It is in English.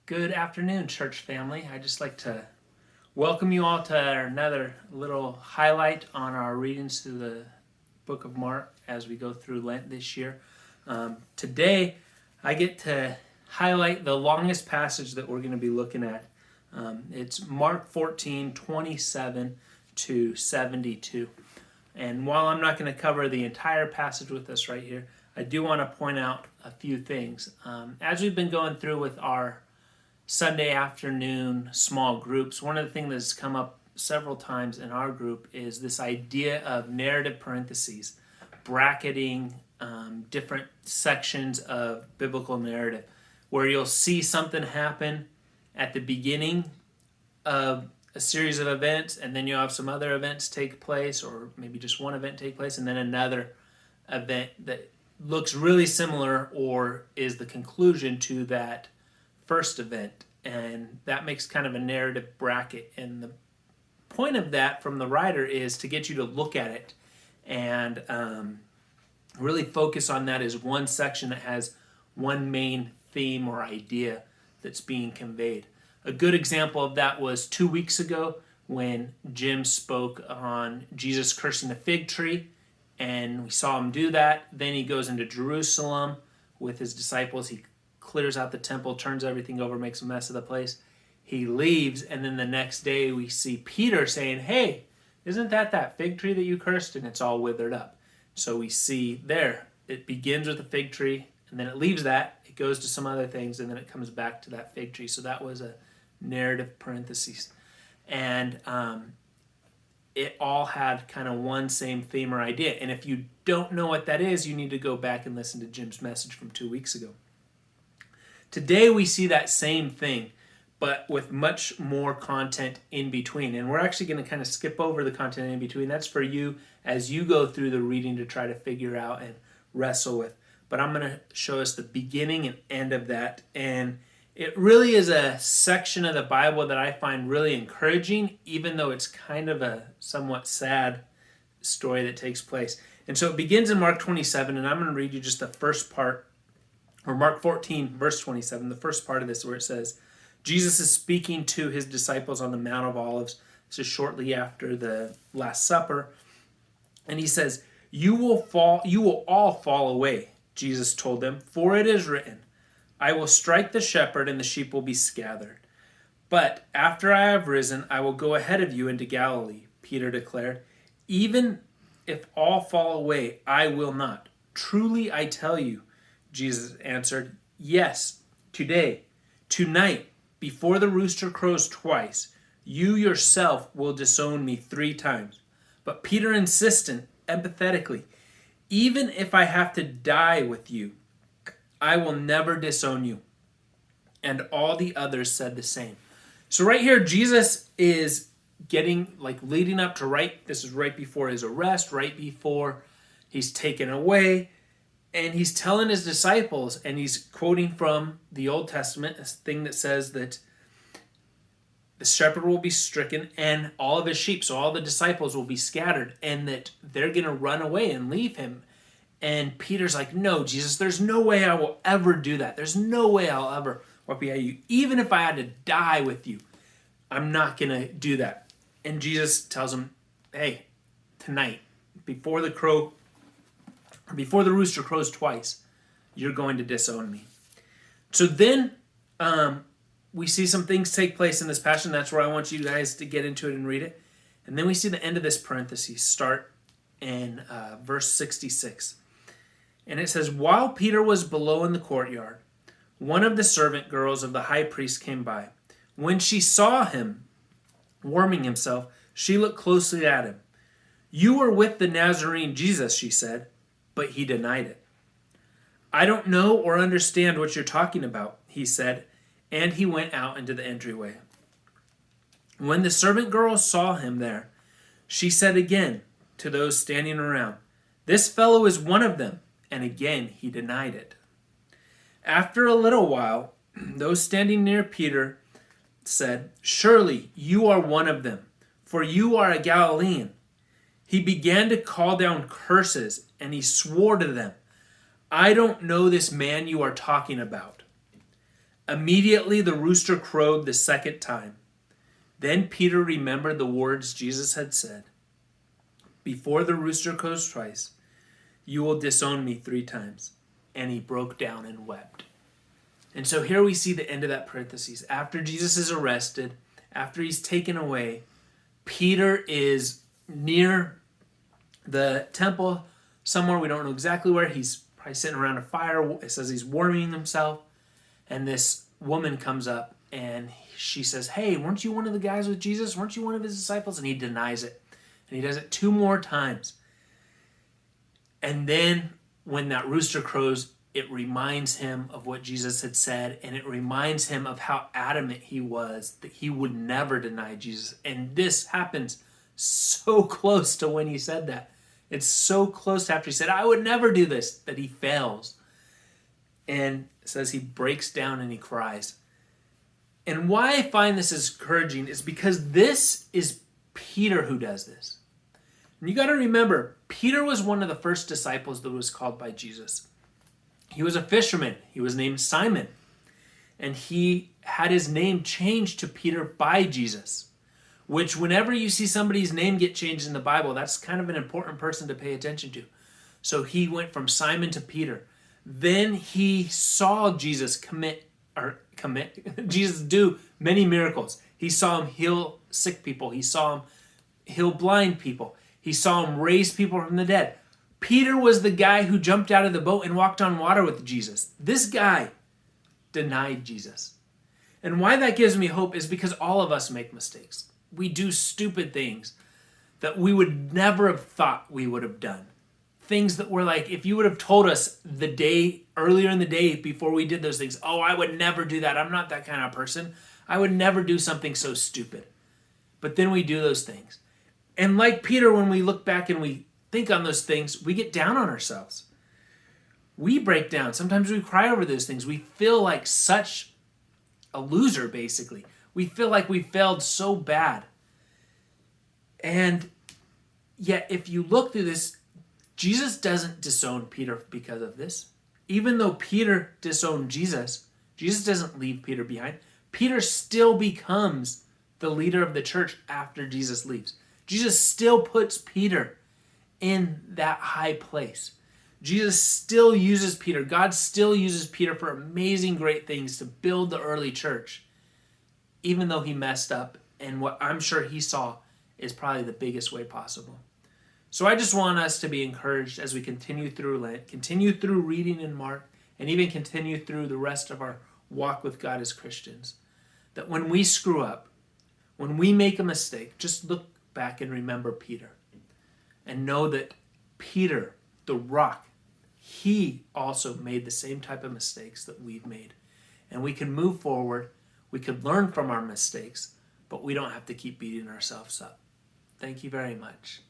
Good afternoon, church family. I'd just like to welcome you all to another little highlight on our readings through the book of Mark as we go through Lent this year. Today, I get to highlight the longest passage that we're going to be looking at. It's Mark 14:27 to 72. And while I'm not going to cover the entire passage with us right here, I do want to point out a few things. As we've been going through with our Sunday afternoon small groups, one of the things that's come up several times in our group is this idea of narrative parentheses, bracketing different sections of biblical narrative, where you'll see something happen at the beginning of a series of events, and then you'll have some other events take place, or maybe just one event take place, and then another event that looks really similar or is the conclusion to that first event, and that makes kind of a narrative bracket. And the point of that from the writer is to get you to look at it and really focus on that as one section that has one main theme or idea that's being conveyed. A good example of that was 2 weeks ago when Jim spoke on Jesus cursing the fig tree, and we saw him do that. Then he goes into Jerusalem with his disciples. He clears out the temple, turns everything over, makes a mess of the place. He leaves, and then the next day we see Peter saying, "Hey, isn't that fig tree that you cursed?" And it's all withered up. So we see there, it begins with the fig tree, and then it leaves that, it goes to some other things, and then it comes back to that fig tree. So that was a narrative parentheses. And it all had kind of one same theme or idea. And if you don't know what that is, you need to go back and listen to Jim's message from 2 weeks ago. Today we see that same thing, but with much more content in between. And we're actually going to kind of skip over the content in between. That's for you as you go through the reading to try to figure out and wrestle with. But I'm going to show us the beginning and end of that. And it really is a section of the Bible that I find really encouraging, even though it's kind of a somewhat sad story that takes place. And so it begins in Mark 27, and I'm going to read you just the first part, or Mark 14, verse 27, the first part of this, where it says, Jesus is speaking to his disciples on the Mount of Olives. This is shortly after the Last Supper. And he says, you will all fall away, Jesus told them, for it is written, I will strike the shepherd and the sheep will be scattered. But after I have risen, I will go ahead of you into Galilee, Peter declared. Even if all fall away, I will not. Truly I tell you, Jesus answered, yes, today, tonight, before the rooster crows twice, you yourself will disown me 3 times. But Peter insisted empathetically, even if I have to die with you, I will never disown you. And all the others said the same. So right here, Jesus is leading up to this is right before his arrest, right before he's taken away. And he's telling his disciples, and he's quoting from the Old Testament, a thing that says that the shepherd will be stricken and all of his sheep, so all the disciples will be scattered, and that they're going to run away and leave him. And Peter's like, no, Jesus, there's no way I will ever do that. There's no way I'll ever walk behind you. Even if I had to die with you, I'm not going to do that. And Jesus tells him, hey, tonight, before the rooster crows twice, you're going to disown me. So then we see some things take place in this passage. That's where I want you guys to get into it and read it. And then we see the end of this parenthesis start in verse 66. And it says, while Peter was below in the courtyard, one of the servant girls of the high priest came by. When she saw him warming himself, she looked closely at him. You were with the Nazarene Jesus, she said, but he denied it. I don't know or understand what you're talking about, he said, and he went out into the entryway. When the servant girl saw him there, she said again to those standing around, this fellow is one of them. And again he denied it. After a little while, those standing near Peter said, surely you are one of them, for you are a Galilean. He began to call down curses, and he swore to them, I don't know this man you are talking about. Immediately the rooster crowed the second time. Then Peter remembered the words Jesus had said, "Before the rooster crows twice, you will disown me 3 times." And he broke down and wept. And so here we see the end of that parenthesis. After Jesus is arrested, after he's taken away, Peter is near the temple somewhere. We don't know exactly where. He's probably sitting around a fire. It says he's warming himself. And this woman comes up and she says, "Hey, weren't you one of the guys with Jesus? Weren't you one of his disciples?" And he denies it. And he does it 2 more times. And then when that rooster crows, it reminds him of what Jesus had said, and it reminds him of how adamant he was that he would never deny Jesus. And this happens so close to when he said that. It's so close to after he said, "I would never do this," that he fails. And it says he breaks down and he cries. And why I find this is encouraging is because this is Peter who does this. And you got to remember, Peter was one of the first disciples that was called by Jesus. He was a fisherman. He was named Simon. And he had his name changed to Peter by Jesus, which whenever you see somebody's name get changed in the Bible, that's kind of an important person to pay attention to. So he went from Simon to Peter. Then he saw Jesus Jesus do many miracles. He saw him heal sick people. He saw him heal blind people. He saw him raise people from the dead. Peter was the guy who jumped out of the boat and walked on water with Jesus. This guy denied Jesus. And why that gives me hope is because all of us make mistakes. We do stupid things that we would never have thought we would have done. Things that were like, if you would have told us earlier in the day before we did those things, "Oh, I would never do that. I'm not that kind of person. I would never do something so stupid." But then we do those things. And like Peter, when we look back and we think on those things, we get down on ourselves. We break down. Sometimes we cry over those things. We feel like such a loser, basically. We feel like we failed so bad. And yet, if you look through this, Jesus doesn't disown Peter because of this. Even though Peter disowned Jesus, Jesus doesn't leave Peter behind. Peter still becomes the leader of the church after Jesus leaves. Jesus still puts Peter in that high place. Jesus still uses Peter. God still uses Peter for amazing, great things to build the early church, even though he messed up. And what I'm sure he saw is probably the biggest way possible. So I just want us to be encouraged as we continue through Lent, continue through reading in Mark, and even continue through the rest of our walk with God as Christians, that when we screw up, when we make a mistake, just look back and remember Peter. And know that Peter, the rock, he also made the same type of mistakes that we've made. And we can move forward, we can learn from our mistakes, but we don't have to keep beating ourselves up. Thank you very much.